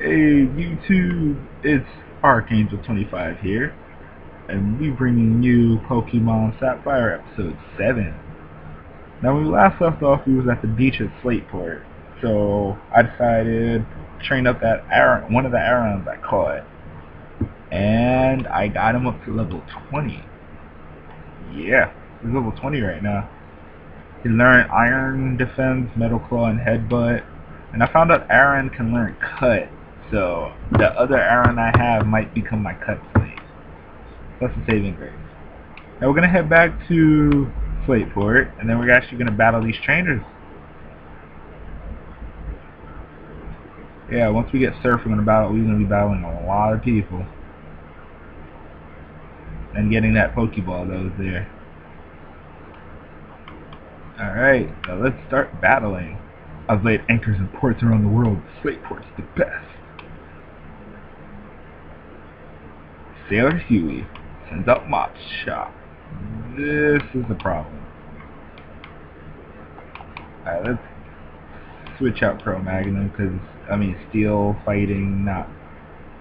Hey YouTube, it's Archangel25 here, and we bringing you Pokemon Sapphire episode 7. Now when we last left off, we was at the beach at Slateport, so I decided to train up that one of the Arons I caught, and I got him up to level 20. Yeah, he's level 20 right now. He learned Iron Defense, Metal Claw, and Headbutt, and I found out Aron can learn Cut. So the other Aron I have might become my cut slave. That's the saving grace. Now we're gonna head back to Slateport, and then we're actually gonna battle these trainers. Yeah, once we get Surf, we're gonna be battling a lot of people, and getting that Pokeball that was there. All right, now let's start battling. I've laid anchors in ports around the world. Slateport's the best. Sailor Huey sends out Mop Shop. This is a problem. Alright, let's switch out Pro Magnum because, Steel Fighting, not.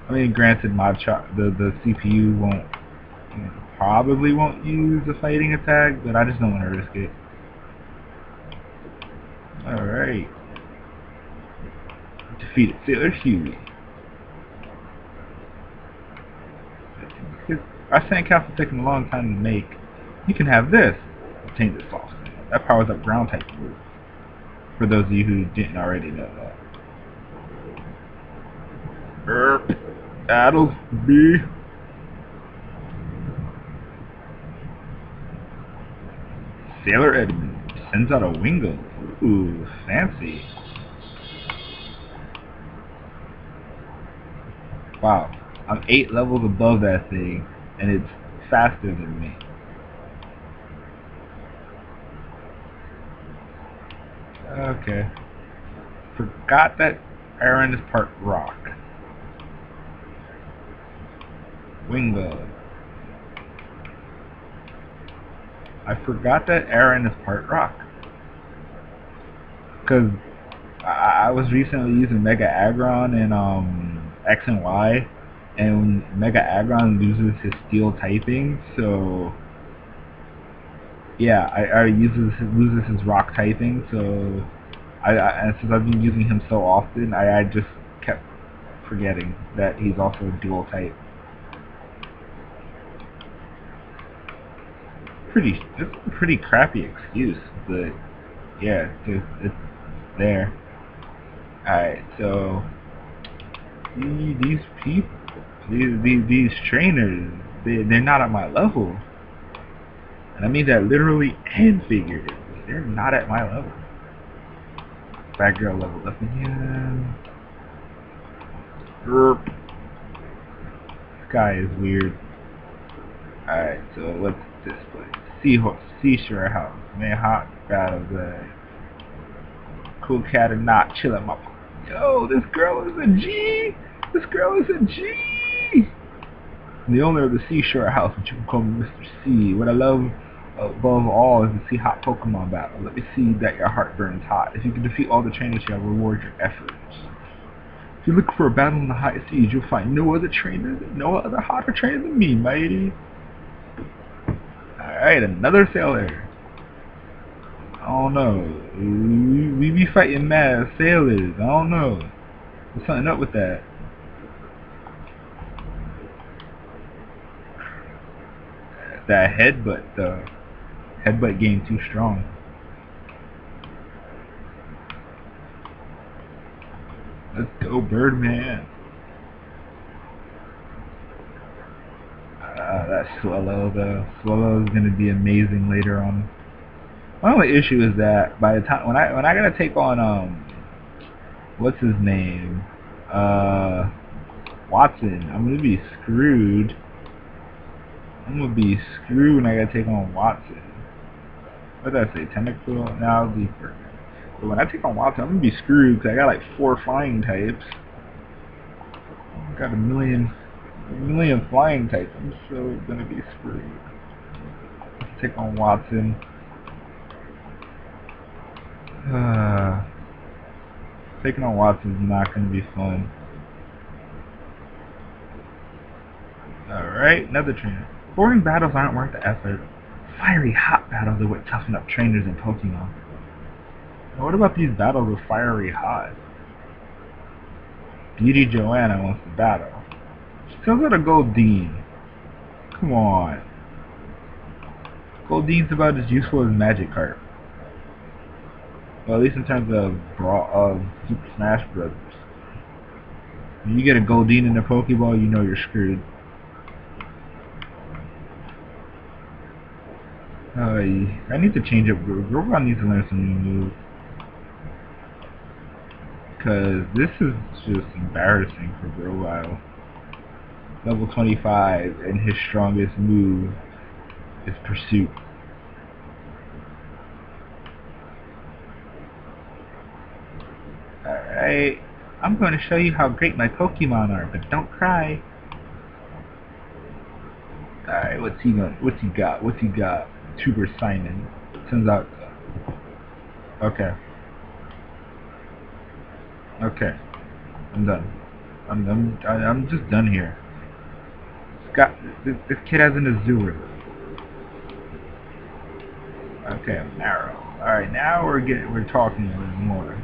Granted, the CPU probably won't use a fighting attack, but I just don't want to risk it. Alright. Defeated Sailor Huey. Our Sandcastle taking a long time to make. You can have this. Obtain this sauce. That powers up ground type moves. For those of you who didn't already know that. Battles B. Sailor Edmund sends out a Wingo. Ooh, fancy. Wow, I'm 8 levels above that thing, and it's faster than me. Okay. Forgot that Aron is part rock. Wingo. I forgot that Aron is part rock. Because I was recently using Mega Aggron in X and Y, and Mega Aggron loses his steel typing, so yeah, I loses his rock typing, so and since I've been using him so often, I just kept forgetting that he's also a dual type. It's a pretty crappy excuse, but yeah, it's there. Alright, so these people, these trainers, they're not at my level. And I mean that literally and figuratively. They're not at my level. Bad girl leveled up again. This guy is weird. Alright, so what's this place? Seashore House. Man, hot battles. Cool cat and not chill at my. Yo, this girl is a G. This girl is a G. I'm the owner of the Seashore House, but you can call me Mr. C. What I love above all is to see hot Pokemon battle. Let me see that your heart burns hot. If you can defeat all the trainers, you'll reward your efforts. If you look for a battle in the high seas, you'll find no other hotter trainer than me, matey. Alright, another sailor. I don't know. We be fighting mad sailors. I don't know. There's something up with that. That headbutt, though. Headbutt game too strong. Let's go, Birdman. That Swallow, though. Swallow is gonna be amazing later on. My only issue is that by the time when I gotta take on what's his name, Watson, I'm gonna be screwed. When I gotta take on Watson. What did I say? Tentacle? No, I'll be Birdman. But when I take on Watson, I'm gonna be screwed because I got like 4 flying types. I got a million flying types. I'm so gonna be screwed. Let's take on Watson. Taking on Watson is not gonna be fun. Alright, another trainer. Boring battles aren't worth the effort. Fiery hot battles are what toughen up trainers in Pokemon. Now what about these battles with fiery hot? Beauty Joanna wants to battle. She still got a Goldeen. Come on. Goldeen's about as useful as Magikarp. Well, at least in terms of Super Smash Bros. When you get a Goldeen in a Pokeball, you know you're screwed. I need to change up Grobot needs to learn some new moves. Because this is just embarrassing for Grobot. Level 25, and his strongest move is Pursuit. Alright, I'm going to show you how great my Pokemon are, but don't cry. Alright, what's he got? Tuber Simon. Turns out. Okay. Okay. I'm done. I'm just done here. This kid has an Azure. Okay, Marrow. Alright, now we're talking a little more.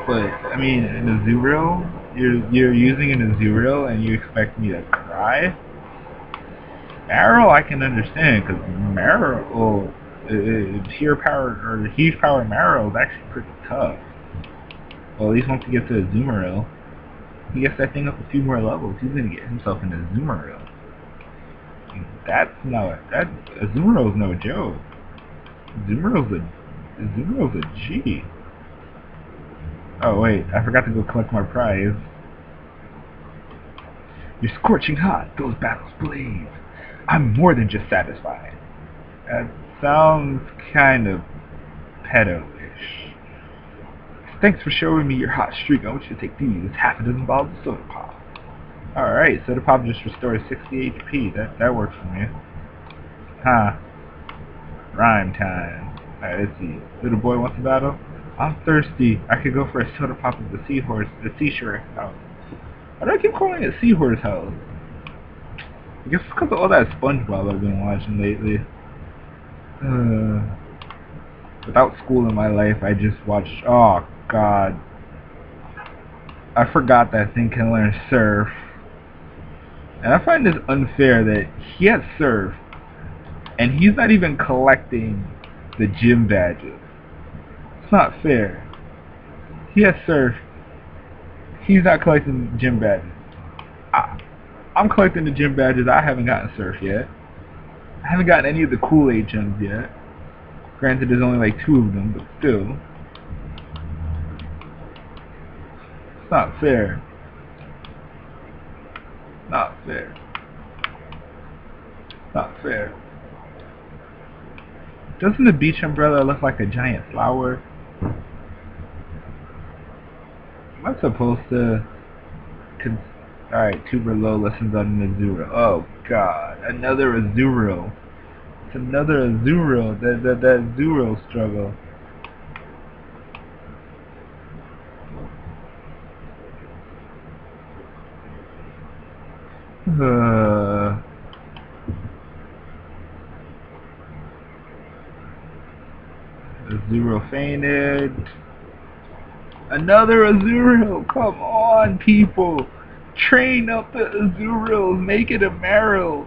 But I mean, an Azurill, you're using an Azurill and you expect me to cry? Marrow I can understand, because Marrow, sheer power or huge power Marrow is actually pretty tough. Well, at least once he gets to Azumarill, he gets that thing up a few more levels, he's gonna get himself into Azumarill. Azumarill's no joke. Azumarill's a G. Oh wait, I forgot to go collect my prize. You're scorching hot, those battles blaze. I'm more than just satisfied. That sounds kind of pedo-ish. Thanks for showing me your hot streak. I want you to take these half a dozen bottles of Soda Pop. Alright, Soda Pop just restores 60 HP. That works for me. Huh. Rhyme time. Alright, let's see. Little boy wants to battle? I'm thirsty. I could go for a Soda Pop at the Seashore house. Why do I keep calling it Seahorse House? I guess it's because of all that SpongeBob I've been watching lately. Without school in my life, I just watched... Oh, God. I forgot that thing can learn Surf. And I find this unfair that he has Surf, and he's not even collecting the gym badges. It's not fair. He has Surf. He's not collecting gym badges. I'm collecting the gym badges. I haven't gotten Surf yet. I haven't gotten any of the Kool-Aid gems yet. Granted, there's only like 2 of them, but still. It's not fair. Not fair. Not fair. Doesn't the beach umbrella look like a giant flower? Am I supposed to... Alright, Tuber Low lessons on an Azurill. Oh god, another Azurill. It's another Azurill. That Azurill struggle. Azurill fainted. Another Azurill! Come on, people! Train up the Azurills! Make it a Marrow!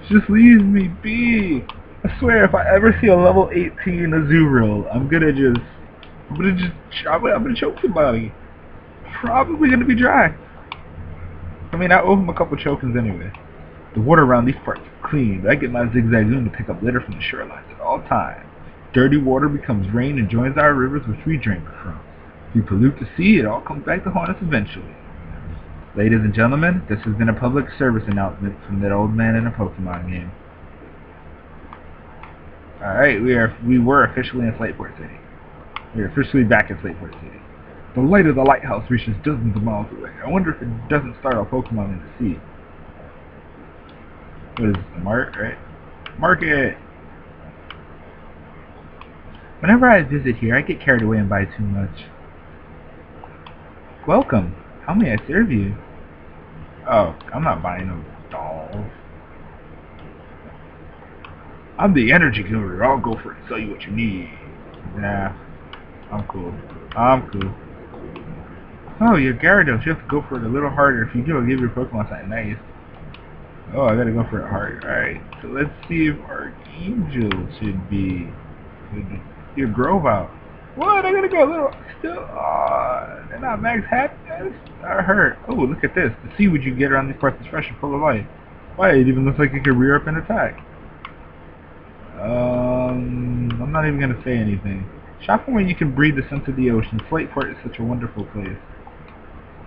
Just leave me be! I swear, if I ever see a level 18 Azurill, I'm gonna choke somebody. Probably gonna be dry. I mean, I owe him a couple chokings anyway. The water around these parts is clean, but I get my Zigzagoon to pick up litter from the shorelines at all times. Dirty water becomes rain and joins our rivers which we drink from. If we pollute the sea, it all comes back to haunt us eventually. Ladies and gentlemen, this has been a public service announcement from that old man in a Pokemon game. Alright, we were officially in Slateport City. We are officially back in Slateport City. The light of the lighthouse reaches dozens of miles away. I wonder if it doesn't startle Pokemon in the sea. What is this, the mark, right? Market! Whenever I visit here, I get carried away and buy too much. Welcome. How may I serve you? Oh, I'm not buying no dolls. I'm the energy guru. I'll go for it and sell you what you need. Nah, I'm cool. I'm cool. Oh, you're Gyarados. You have to go for it a little harder. If you do, I'll give your Pokemon something nice. Oh, I gotta go for it hard. Alright, so let's see if Archangel should be your Grovyle. What? I gotta go a little still. They're not max happiness. That hurt. Oh, look at this. The seaweed you get around these parts is fresh and full of life. Why? It even looks like it could rear up and attack. I'm not even gonna say anything. Shop where you can breathe the scent of the ocean. Slateport is such a wonderful place.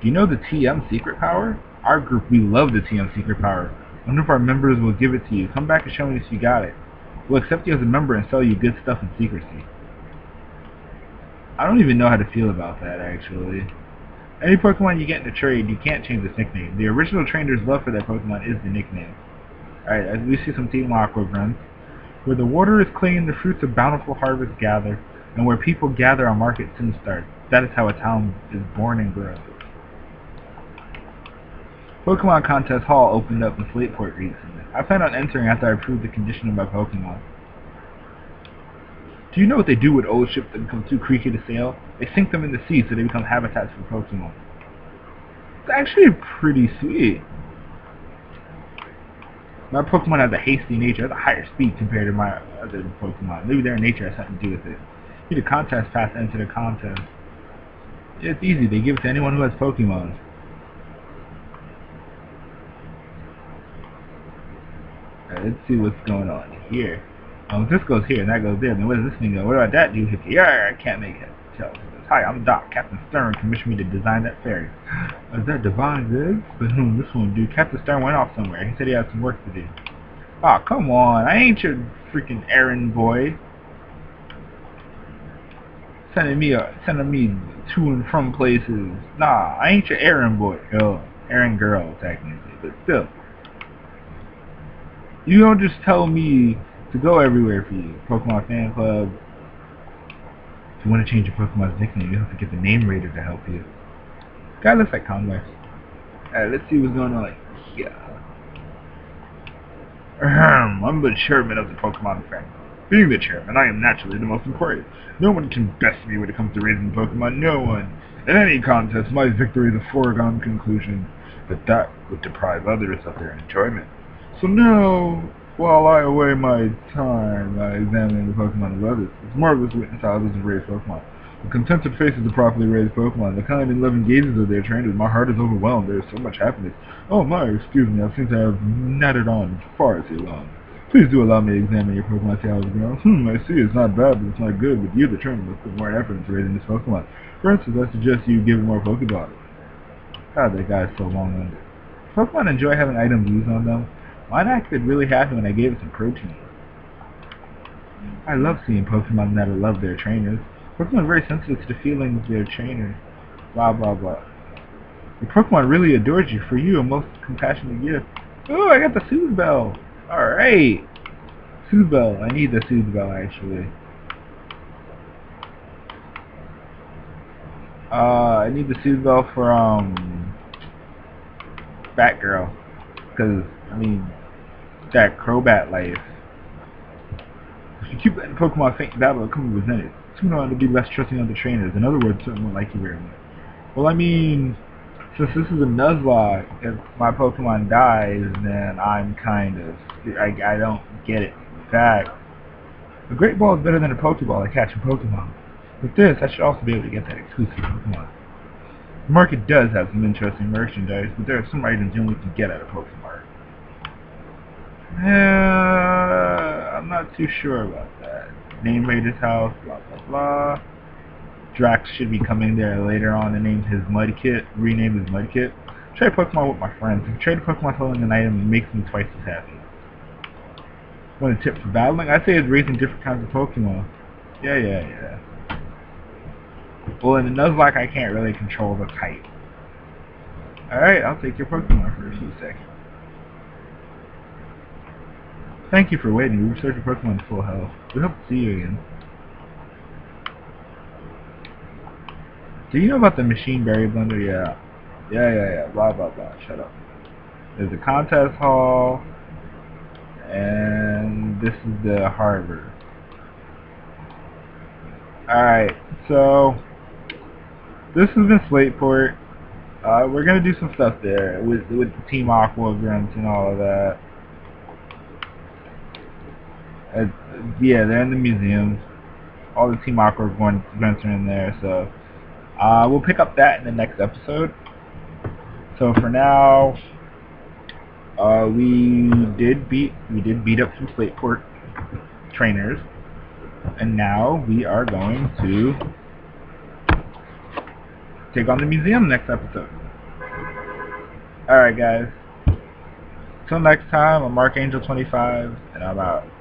Do you know the TM secret power? Our group, we love the TM secret power. One of our members will give it to you. Come back and show me if you got it. We'll accept you as a member and sell you good stuff in secrecy. I don't even know how to feel about that, actually. Any Pokemon you get in a trade, you can't change its nickname. The original trainer's love for that Pokemon is the nickname. Alright, we see some Team Aqua runs. Where the water is clean, the fruits of bountiful harvest gather, and where people gather, a market soon starts. That is how a town is born and grows. Pokemon Contest Hall opened up in Slateport recently. I plan on entering after I prove the condition of my Pokemon. Do you know what they do with old ships that become too creaky to sail? They sink them in the sea so they become habitats for Pokemon. It's actually pretty sweet. My Pokemon has a hasty nature, has a higher speed compared to my other Pokemon. Maybe their nature has something to do with it. You need a contest pass to enter the contest. Yeah, it's easy, they give it to anyone who has Pokemon. Alright, let's see what's going on here. If this goes here and that goes there, then where does this thing go? What about that dude? Yeah, I can't make it. Hi, I'm Doc. Captain Stern commissioned me to design that ferry. Is that divine goods? But this one, dude. Captain Stern went off somewhere. He said he had some work to do. Aw, come on. I ain't your freaking errand boy. Sending me to and from places. Nah, I ain't your errand boy. Oh, errand girl, technically. But still. You don't just tell me to go everywhere for you. Pokemon Fan Club. If you want to change your Pokemon's nickname, you have to get the name raider to help you. Guy looks like Convex. Alright, let's see what's going on here. I'm the chairman of the Pokemon family. Being the chairman, I am naturally the most important. No one can best me when it comes to raising Pokemon. No one. In any contest, my victory is a foregone conclusion. But that would deprive others of their enjoyment. So now, while I away my time by examining the Pokemon of others, it's marvelous to witness how others have raised Pokemon. The contented faces of properly raised Pokemon, the kind and loving gazes of their trainers, my heart is overwhelmed. There is so much happiness. Oh my, excuse me, I seem to have nattered on far too long. Please do allow me to examine your Pokemon, see how it's grown. I see, it's not bad, but it's not good. But you, the trainer, must put more effort into raising this Pokemon. For instance, I suggest you give it more Pokeballs. God, that guy is so long-winded. Pokemon enjoy having items used on them. Mine acted really happy when I gave it some protein. I love seeing Pokemon that love their trainers. Pokemon are very sensitive to the feelings of their trainers. Blah blah blah. Your Pokemon really adores you. For you, a most compassionate gift. Oh, I got the Soothe Bell. Alright. Soothe Bell. I need the Soothe Bell, actually. I need the Soothe Bell for, Batgirl. Because, I mean, that Crobat life. If you keep letting Pokemon faint in battle, it'll come to resent it. Sooner on to be less trusting of the trainers. In other words, certain won't like you very much. Well, I mean, since this is a Nuzlocke, if my Pokemon dies, then I'm kind of... I don't get it. In fact, a Great Ball is better than a Pokeball at catching Pokemon. With this, I should also be able to get that exclusive Pokemon. The market does have some interesting merchandise, but there are some items you only can get at a Pokemart. I'm not too sure about that. Name Raider's house, blah blah blah. Drax should be coming there later on and name his Mudkip, rename his Mudkip. Trade Pokemon with my friends. If you trade a Pokemon holding an item, it makes me twice as happy. Want a tip for battling? I say it's raising different kinds of Pokemon. Yeah. Well, in the Nuzlocke, I can't really control the type. Alright, I'll take your Pokemon for a few seconds. Thank you for waiting. We restored your Pokemon to full health. We hope to see you again. Do you know about the Machine Berry Blender? Yeah. Yeah. Blah blah blah. Shut up. There's a contest hall, and this is the harbor. Alright, so this has been Slateport. We're gonna do some stuff there with the Team Aqua grunts and all of that. Uh, yeah, they're in the museum. All the Team Aqua grunts are in there, so we'll pick up that in the next episode. So for now, we did beat up some Slateport trainers, and now we are going to take on the museum next episode. Alright guys, till next time, I'm Archangel 25, and I'm out.